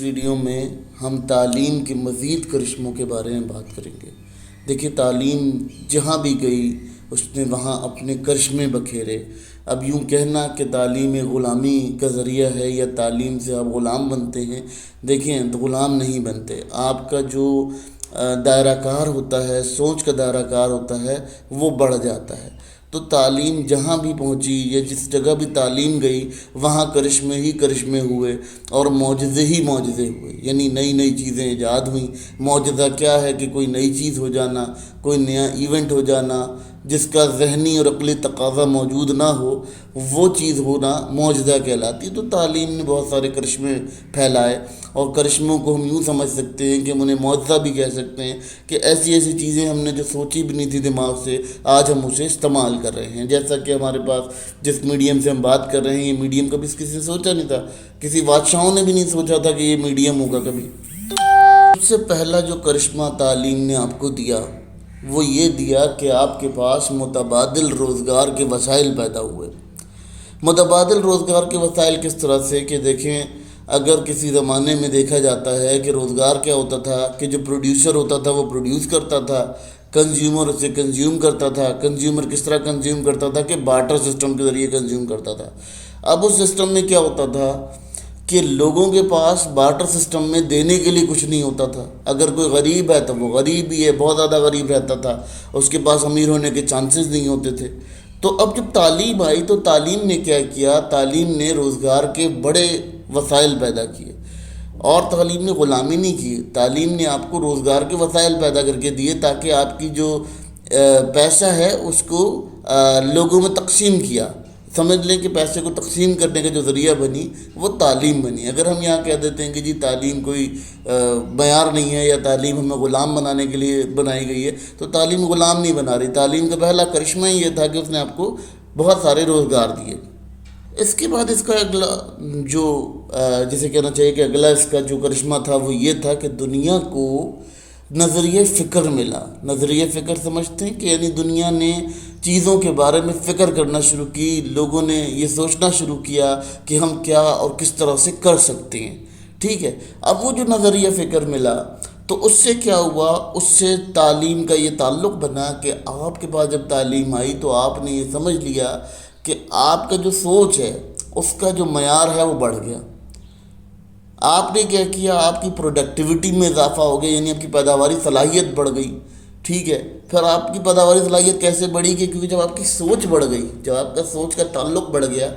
Video میں ہم تعلیم کے مزید کرشموں کے بارے میں بات کریں گے۔ دیکھیے، تعلیم جہاں بھی گئی اس نے وہاں اپنے کرشمے بکھیرے۔ اب یوں کہنا کہ تعلیم غلامی کا ذریعہ ہے یا تعلیم سے آپ غلام بنتے ہیں، دیکھیں غلام نہیں بنتے۔ آپ کا جو دائرہ کار ہوتا ہے، سوچ کا دائرہ کار ہوتا ہے، وہ بڑھ جاتا ہے۔ تو تعلیم جہاں بھی پہنچی یا جس جگہ بھی تعلیم گئی وہاں کرشمے ہی کرشمے ہوئے اور معجزے ہی معجزے ہوئے، یعنی نئی نئی چیزیں ایجاد ہوئیں۔ معجزہ کیا ہے کہ کوئی نئی چیز ہو جانا، کوئی نیا ایونٹ ہو جانا جس کا ذہنی اور عقلی تقاضا موجود نہ ہو، وہ چیز ہونا معجزہ کہلاتی ہے۔ تو تعلیم نے بہت سارے کرشمے پھیلائے، اور کرشموں کو ہم یوں سمجھ سکتے ہیں کہ ہم انہیں معجزہ بھی کہہ سکتے ہیں کہ ایسی ایسی چیزیں ہم نے جو سوچی بھی نہیں تھی دماغ سے، آج ہم اسے استعمال کر رہے ہیں۔ جیسا کہ ہمارے پاس جس میڈیم سے ہم بات کر رہے ہیں، یہ میڈیم کبھی کسی نے سوچا نہیں تھا، کسی بادشاہوں نے بھی نہیں سوچا تھا کہ یہ میڈیم ہوگا کبھی۔ سب سے پہلا جو کرشمہ تعلیم نے آپ کو دیا وہ یہ دیا کہ آپ کے پاس متبادل روزگار کے وسائل پیدا ہوئے۔ متبادل روزگار کے وسائل کس طرح سے کہ دیکھیں، اگر کسی زمانے میں دیکھا جاتا ہے کہ روزگار کیا ہوتا تھا کہ جو پروڈیوسر ہوتا تھا وہ پروڈیوس کرتا تھا، کنزیومر اسے کنزیوم کرتا تھا۔ کنزیومر کس طرح کنزیوم کرتا تھا کہ بارٹر سسٹم کے ذریعے کنزیوم کرتا تھا۔ اب اس سسٹم میں کیا ہوتا تھا کہ لوگوں کے پاس بارٹر سسٹم میں دینے کے لیے کچھ نہیں ہوتا تھا۔ اگر کوئی غریب ہے تو وہ غریب ہی ہے، بہت زیادہ غریب رہتا تھا، اس کے پاس امیر ہونے کے چانسز نہیں ہوتے تھے۔ تو اب جب تعلیم آئی تو تعلیم نے کیا کیا، تعلیم نے روزگار کے بڑے وسائل پیدا کیے، اور تعلیم نے غلامی نہیں کی، تعلیم نے آپ کو روزگار کے وسائل پیدا کر کے دیے تاکہ آپ کی جو پیسہ ہے اس کو لوگوں میں تقسیم کیا۔ سمجھ لیں کہ پیسے کو تقسیم کرنے کا جو ذریعہ بنی وہ تعلیم بنی۔ اگر ہم یہاں کہہ دیتے ہیں کہ جی تعلیم کوئی معیار نہیں ہے یا تعلیم ہمیں غلام بنانے کے لیے بنائی گئی ہے، تو تعلیم غلام نہیں بنا رہی۔ تعلیم کا پہلا کرشمہ ہی یہ تھا کہ اس نے آپ کو بہت سارے روزگار دیے۔ اس کے بعد اس کا اگلا جو جسے کہنا چاہیے کہ اگلا اس کا جو کرشمہ تھا وہ یہ تھا کہ دنیا کو نظریہ فکر ملا۔ نظریہ فکر سمجھتے ہیں کہ یعنی دنیا نے چیزوں کے بارے میں فکر کرنا شروع کی، لوگوں نے یہ سوچنا شروع کیا کہ ہم کیا اور کس طرح سے کر سکتے ہیں۔ ٹھیک ہے، اب وہ جو نظریہ فکر ملا تو اس سے کیا ہوا، اس سے تعلیم کا یہ تعلق بنا کہ آپ کے پاس جب تعلیم آئی تو آپ نے یہ سمجھ لیا کہ آپ کا جو سوچ ہے اس کا جو معیار ہے وہ بڑھ گیا۔ آپ نے کیا کیا، آپ کی پروڈکٹیوٹی میں اضافہ ہو گیا، یعنی آپ کی پیداواری صلاحیت بڑھ گئی۔ ٹھیک ہے، پھر آپ کی پیداواری صلاحیت کیسے بڑھی گئی؟ کیونکہ جب آپ کی سوچ بڑھ گئی، جب آپ کا سوچ کا تعلق بڑھ گیا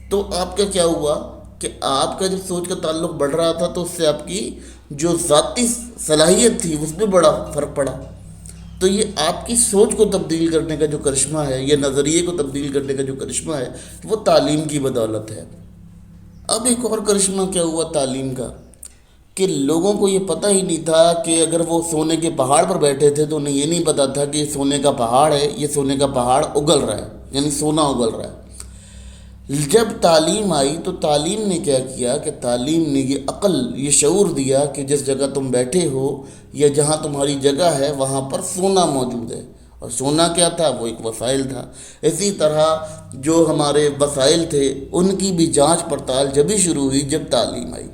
تو آپ کا کیا ہوا کہ آپ کا جب سوچ کا تعلق بڑھ رہا تھا تو اس سے آپ کی جو ذاتی صلاحیت تھی اس میں بڑا فرق پڑا۔ تو یہ آپ کی سوچ کو تبدیل کرنے کا جو کرشمہ ہے، یہ نظریے کو تبدیل کرنے کا جو کرشمہ ہے، وہ تعلیم کی بدولت ہے۔ اب ایک اور کرشمہ کیا ہوا تعلیم کا کہ لوگوں کو یہ پتہ ہی نہیں تھا کہ اگر وہ سونے کے پہاڑ پر بیٹھے تھے تو انہیں یہ نہیں پتہ تھا کہ یہ سونے کا پہاڑ ہے، یہ سونے کا پہاڑ اگل رہا ہے، یعنی سونا اگل رہا ہے۔ جب تعلیم آئی تو تعلیم نے کیا کیا کہ تعلیم نے یہ عقل، یہ شعور دیا کہ جس جگہ تم بیٹھے ہو یا جہاں تمہاری جگہ ہے وہاں پر سونا موجود ہے، اور سونا کیا تھا، وہ ایک وسائل تھا۔ اسی طرح جو ہمارے وسائل تھے ان کی بھی جانچ پڑتال جبھی شروع ہوئی جب تعلیم آئی۔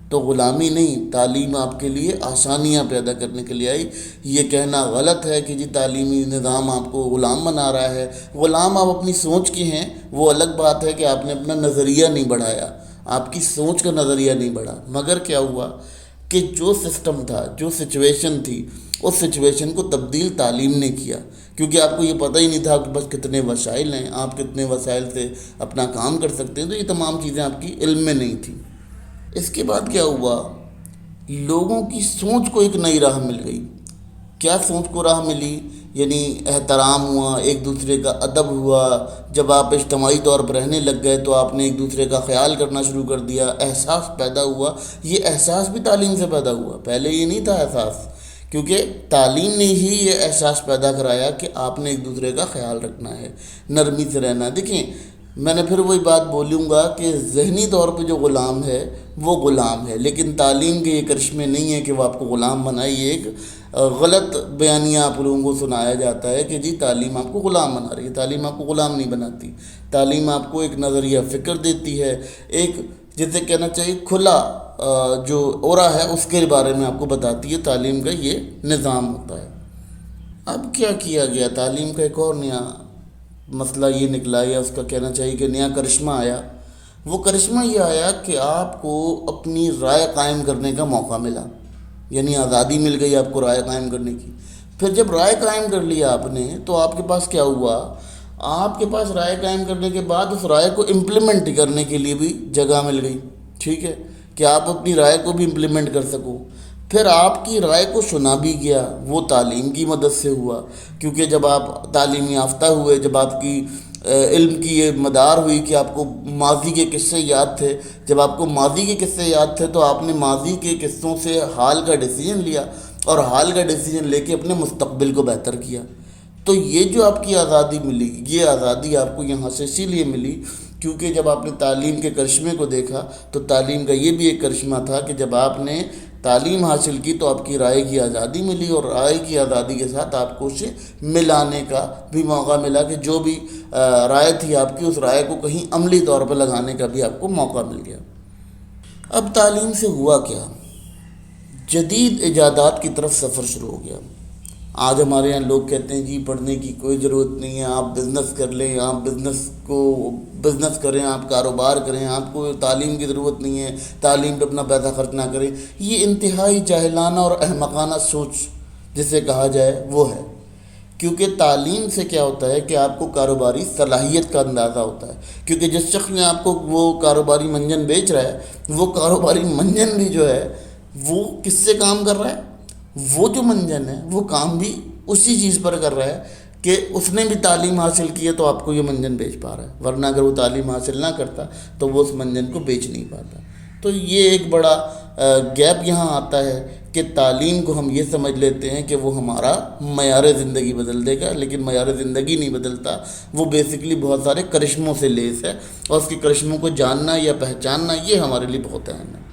تو غلامی نہیں، تعلیم آپ کے لیے آسانیاں پیدا کرنے کے لیے آئی۔ یہ کہنا غلط ہے کہ جی تعلیمی نظام آپ کو غلام بنا رہا ہے۔ غلام آپ اپنی سوچ کے ہیں، وہ الگ بات ہے کہ آپ نے اپنا نظریہ نہیں بڑھایا، آپ کی سوچ کا نظریہ نہیں بڑھا۔ مگر کیا ہوا کہ جو سسٹم تھا، جو سچویشن تھی، اس سچویشن کو تبدیل تعلیم نے کیا، کیونکہ آپ کو یہ پتہ ہی نہیں تھا کہ بس کتنے وسائل ہیں، آپ کتنے وسائل سے اپنا کام کر سکتے ہیں، تو یہ تمام چیزیں آپ کی علم میں نہیں تھیں۔ اس کے بعد کیا ہوا، لوگوں کی سوچ کو ایک نئی راہ مل گئی۔ کیا سوچ کو راہ ملی؟ یعنی احترام ہوا، ایک دوسرے کا ادب ہوا۔ جب آپ اجتماعی طور پر رہنے لگ گئے تو آپ نے ایک دوسرے کا خیال کرنا شروع کر دیا، احساس پیدا ہوا۔ یہ احساس بھی تعلیم سے پیدا ہوا، پہلے یہ نہیں تھا احساس، کیونکہ تعلیم نے ہی یہ احساس پیدا کرایا کہ آپ نے ایک دوسرے کا خیال رکھنا ہے، نرمی سے رہنا ہے۔ دیکھیں، میں نے پھر وہی بات بولوں گا کہ ذہنی طور پہ جو غلام ہے وہ غلام ہے، لیکن تعلیم کے یہ کرشمے نہیں ہے کہ وہ آپ کو غلام بنائے۔ یہ ایک غلط بیانیہ آپ لوگوں کو سنایا جاتا ہے کہ جی تعلیم آپ کو غلام بنا رہی ہے۔ تعلیم آپ کو غلام نہیں بناتی، تعلیم آپ کو ایک نظریہ فکر دیتی ہے، ایک جسے کہنا چاہیے کھلا جو اورا ہے اس کے بارے میں آپ کو بتاتی ہے تعلیم کا یہ نظام ہوتا ہے۔ اب کیا کیا گیا، تعلیم کا ایک اور نیا مسئلہ یہ نکلا، یا اس کا کہنا چاہیے کہ نیا کرشمہ آیا۔ وہ کرشمہ یہ آیا کہ آپ کو اپنی رائے قائم کرنے کا موقع ملا، یعنی آزادی مل گئی آپ کو رائے قائم کرنے کی۔ پھر جب رائے قائم کر لیا آپ نے تو آپ کے پاس کیا ہوا، آپ کے پاس رائے قائم کرنے کے بعد اس رائے کو امپلیمنٹ کرنے کے لیے بھی جگہ مل گئی، ٹھیک ہے، کہ آپ اپنی رائے کو بھی امپلیمنٹ کر سکو۔ پھر آپ کی رائے کو سنا بھی گیا، وہ تعلیم کی مدد سے ہوا، کیونکہ جب آپ تعلیم یافتہ ہوئے، جب آپ کی علم کی یہ مدار ہوئی کہ آپ کو ماضی کے قصے یاد تھے، جب آپ کو ماضی کے قصے یاد تھے تو آپ نے ماضی کے قصوں سے حال کا ڈیسیجن لیا، اور حال کا ڈیسیجن لے کے اپنے مستقبل کو بہتر کیا۔ تو یہ جو آپ کی آزادی ملی، یہ آزادی آپ کو یہاں سے اسی لیے ملی کیونکہ جب آپ نے تعلیم کے کرشمے کو دیکھا تو تعلیم کا یہ بھی ایک کرشمہ تھا کہ جب آپ نے تعلیم حاصل کی تو آپ کی رائے کی آزادی ملی، اور رائے کی آزادی کے ساتھ آپ کو اسے ملانے کا بھی موقع ملا کہ جو بھی رائے تھی آپ کی، اس رائے کو کہیں عملی طور پر لگانے کا بھی آپ کو موقع مل گیا۔ اب تعلیم سے ہوا کیا، جدید ایجادات کی طرف سفر شروع ہو گیا۔ آج ہمارے یہاں لوگ کہتے ہیں جی پڑھنے کی کوئی ضرورت نہیں ہے، آپ بزنس کر لیں، آپ بزنس کریں، آپ کاروبار کریں، آپ کو تعلیم کی ضرورت نہیں ہے، تعلیم پہ اپنا پیسہ خرچ نہ کریں۔ یہ انتہائی جاہلانہ اور احمقانہ سوچ جسے کہا جائے وہ ہے، کیونکہ تعلیم سے کیا ہوتا ہے کہ آپ کو کاروباری صلاحیت کا اندازہ ہوتا ہے، کیونکہ جس شخص نے آپ کو وہ کاروباری منجن بیچ رہا ہے، وہ کاروباری منجن بھی جو ہے وہ کس سے کام کر رہا ہے، وہ جو منجن ہے وہ کام بھی اسی چیز پر کر رہا ہے کہ اس نے بھی تعلیم حاصل کی ہے تو آپ کو یہ منجن بیچ پا رہا ہے، ورنہ اگر وہ تعلیم حاصل نہ کرتا تو وہ اس منجن کو بیچ نہیں پاتا۔ تو یہ ایک بڑا گیپ یہاں آتا ہے کہ تعلیم کو ہم یہ سمجھ لیتے ہیں کہ وہ ہمارا معیار زندگی بدل دے گا، لیکن معیار زندگی نہیں بدلتا، وہ بیسیکلی بہت سارے کرشموں سے لیس ہے، اور اس کے کرشموں کو جاننا یا پہچاننا یہ ہمارے لیے بہت اہم ہے۔